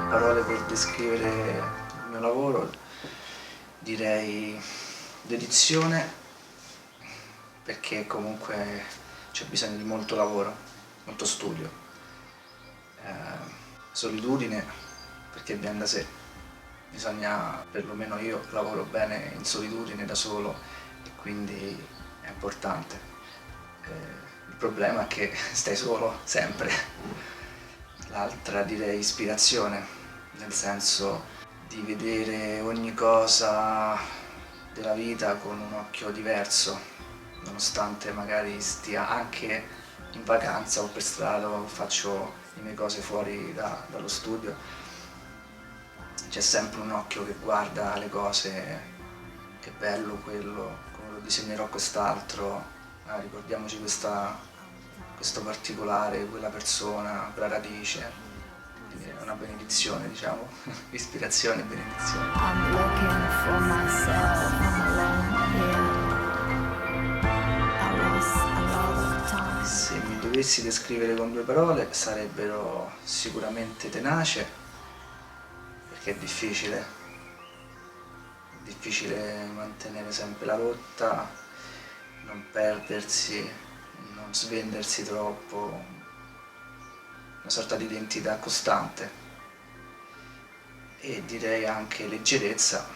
parole per descrivere il mio lavoro direi dedizione, perché comunque c'è bisogno di molto lavoro, molto studio. Solitudine, perché viene da sé, bisogna, perlomeno io lavoro bene in solitudine da solo e quindi è importante. Il problema è che stai solo sempre. L'altra direi ispirazione, nel senso di vedere ogni cosa della vita con un occhio diverso, nonostante magari stia anche in vacanza o per strada o faccio le mie cose fuori dallo studio, c'è sempre un occhio che guarda le cose, che bello quello, come lo disegnerò quest'altro, ricordiamoci questo particolare, quella persona, quella radice. Quindi è una benedizione, diciamo, ispirazione e benedizione. I'm looking for myself, I'm alone here. I lost a lot of time. Se mi dovessi descrivere con due parole sarebbero sicuramente tenace, perché è difficile mantenere sempre la rotta, non perdersi, non svendersi troppo, una sorta di identità costante. E direi anche leggerezza,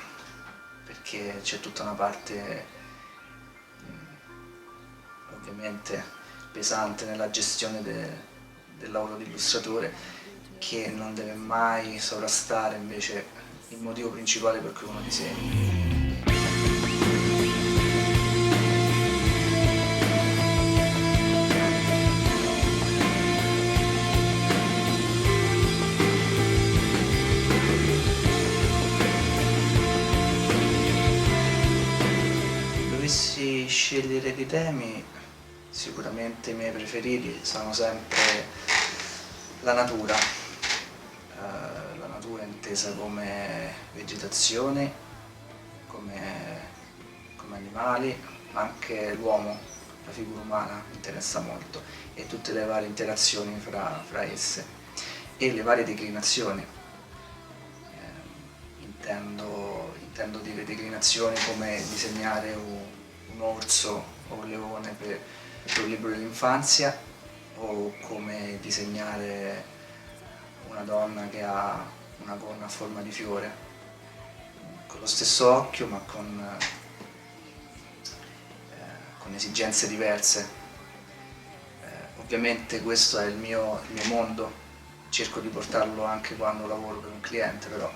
perché c'è tutta una parte ovviamente pesante nella gestione del lavoro di illustratore, che non deve mai sovrastare invece il motivo principale per cui uno disegna. Se dovessi scegliere dei temi, sicuramente i miei preferiti sono sempre la natura, la natura intesa come vegetazione, come animali, ma anche l'uomo, la figura umana mi interessa molto e tutte le varie interazioni fra esse e le varie declinazioni. Intendo dire declinazioni come disegnare un orso o un leone per un libro dell'infanzia, o come disegnare una donna che ha una gonna a forma di fiore, con lo stesso occhio ma con esigenze diverse. Ovviamente questo è il mio mondo, cerco di portarlo anche quando lavoro per un cliente, però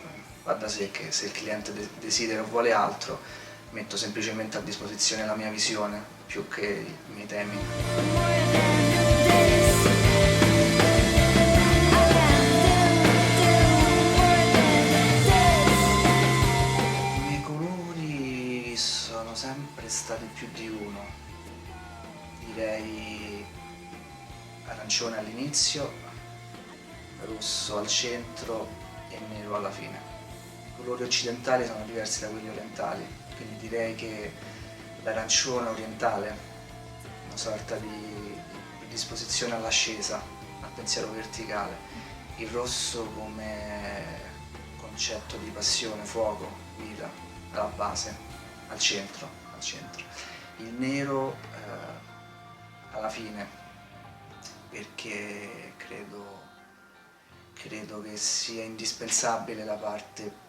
va da sé che se il cliente desidera o vuole altro, metto semplicemente a disposizione la mia visione più che i miei temi. I miei colori sono sempre stati più di uno, direi arancione all'inizio, rosso al centro e nero alla fine. I colori occidentali sono diversi da quelli orientali, quindi direi che l'arancione orientale, una sorta di predisposizione all'ascesa, al pensiero verticale, il rosso come concetto di passione, fuoco, vita, alla base, al centro, il nero alla fine, perché credo che sia indispensabile la parte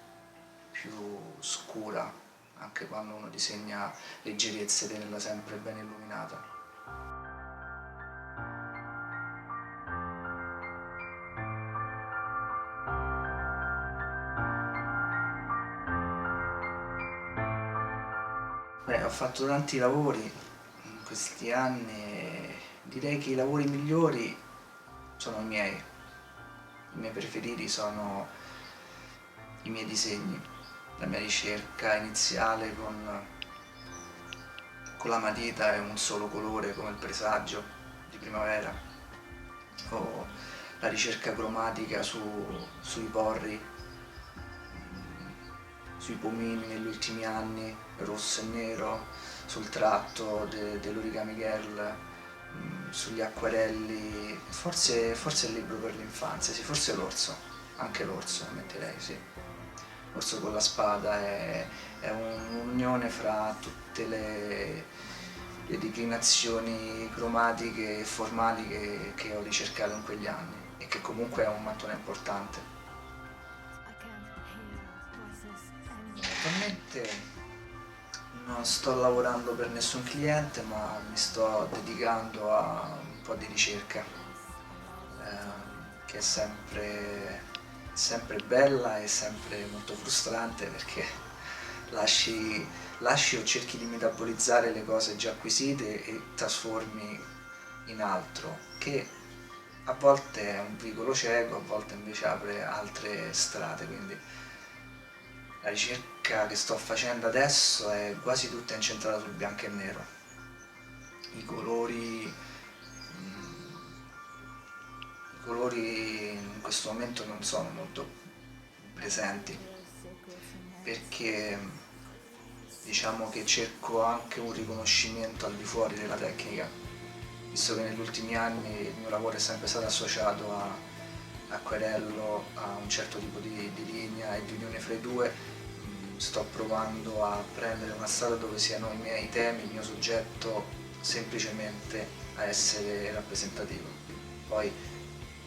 più scura, anche quando uno disegna leggerezze, tenerla sempre ben illuminata. Beh, ho fatto tanti lavori in questi anni e direi che i lavori migliori sono i miei preferiti sono i miei disegni, la mia ricerca iniziale con la matita e un solo colore come il presagio di primavera, o la ricerca cromatica sui porri, sui pomini negli ultimi anni, rosso e nero, sul tratto dell'Origami Girl, sugli acquarelli, forse il libro per l'infanzia, sì, forse l'orso. anche l'orso metterei, sì. L'orso con la spada è un'unione fra tutte le declinazioni cromatiche e formali che ho ricercato in quegli anni e che comunque è un mattone importante. Attualmente non sto lavorando per nessun cliente, ma mi sto dedicando a un po' di ricerca, che è sempre bella e sempre molto frustrante perché lasci o cerchi di metabolizzare le cose già acquisite e trasformi in altro, che a volte è un vicolo cieco, a volte invece apre altre strade, quindi la ricerca che sto facendo adesso è quasi tutta incentrata sul bianco e nero. I colori, i colori in questo momento non sono molto presenti perché diciamo che cerco anche un riconoscimento al di fuori della tecnica, visto che negli ultimi anni il mio lavoro è sempre stato associato a acquerello, a un certo tipo di linea e di unione fra i due. Sto provando a prendere una strada dove siano i miei temi, il mio soggetto semplicemente a essere rappresentativo. Poi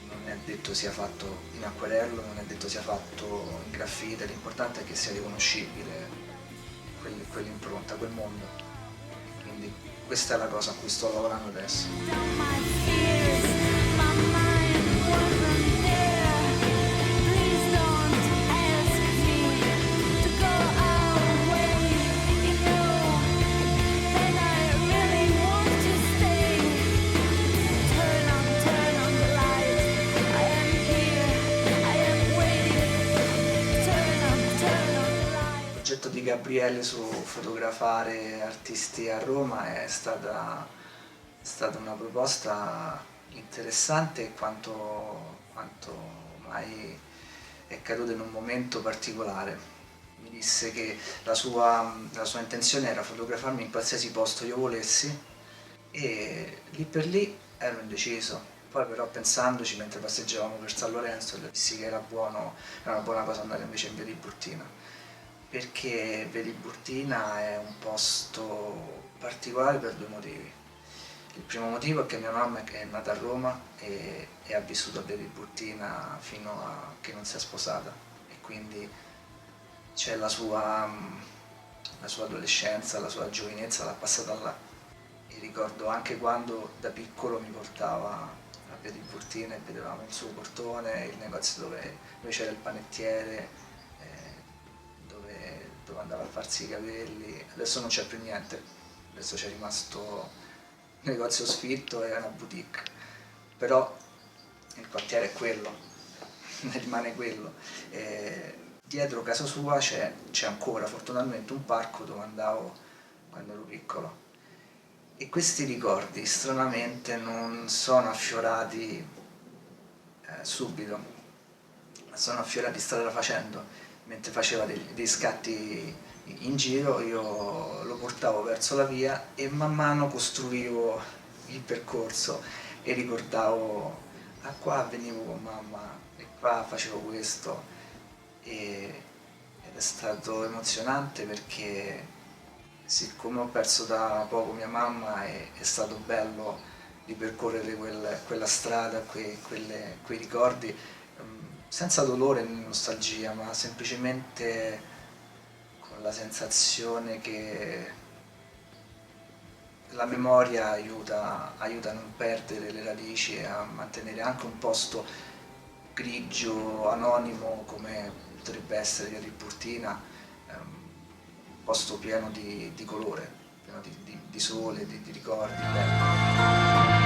non è detto sia fatto in acquerello, non è detto sia fatto in graffite, l'importante è che sia riconoscibile quell'impronta, quel mondo. Quindi questa è la cosa a cui sto lavorando adesso. Il progetto di Gabriele su fotografare artisti a Roma è stata una proposta interessante quanto mai è caduta in un momento particolare. Mi disse che la sua intenzione era fotografarmi in qualsiasi posto io volessi e lì per lì ero indeciso. Poi però pensandoci mentre passeggiavamo per San Lorenzo le dissi che era una buona cosa andare invece in Via Tiburtina, perché Via Tiburtina è un posto particolare per due motivi. Il primo motivo è che mia mamma è nata a Roma e ha vissuto a Via Tiburtina fino a che non si è sposata e quindi c'è la sua adolescenza, la sua giovinezza l'ha passata là. E ricordo anche quando da piccolo mi portava a Via Tiburtina e vedevamo il suo portone, il negozio dove c'era il panettiere, dove andava a farsi i capelli. Adesso non c'è più niente, adesso c'è rimasto un negozio sfitto e una boutique, però il quartiere è quello, rimane quello. Dietro casa sua c'è ancora fortunatamente un parco dove andavo quando ero piccolo e questi ricordi stranamente non sono affiorati subito, sono affiorati strada facendo. Mentre faceva dei scatti in giro io lo portavo verso la via e man mano costruivo il percorso e ricordavo qua venivo con mamma e qua facevo questo ed è stato emozionante perché siccome ho perso da poco mia mamma è stato bello ripercorrere quella strada, quei ricordi senza dolore né nostalgia, ma semplicemente con la sensazione che la memoria aiuta a non perdere le radici e a mantenere anche un posto grigio, anonimo come potrebbe essere Via Tiburtina, un posto pieno di colore, pieno di sole, di ricordi belli.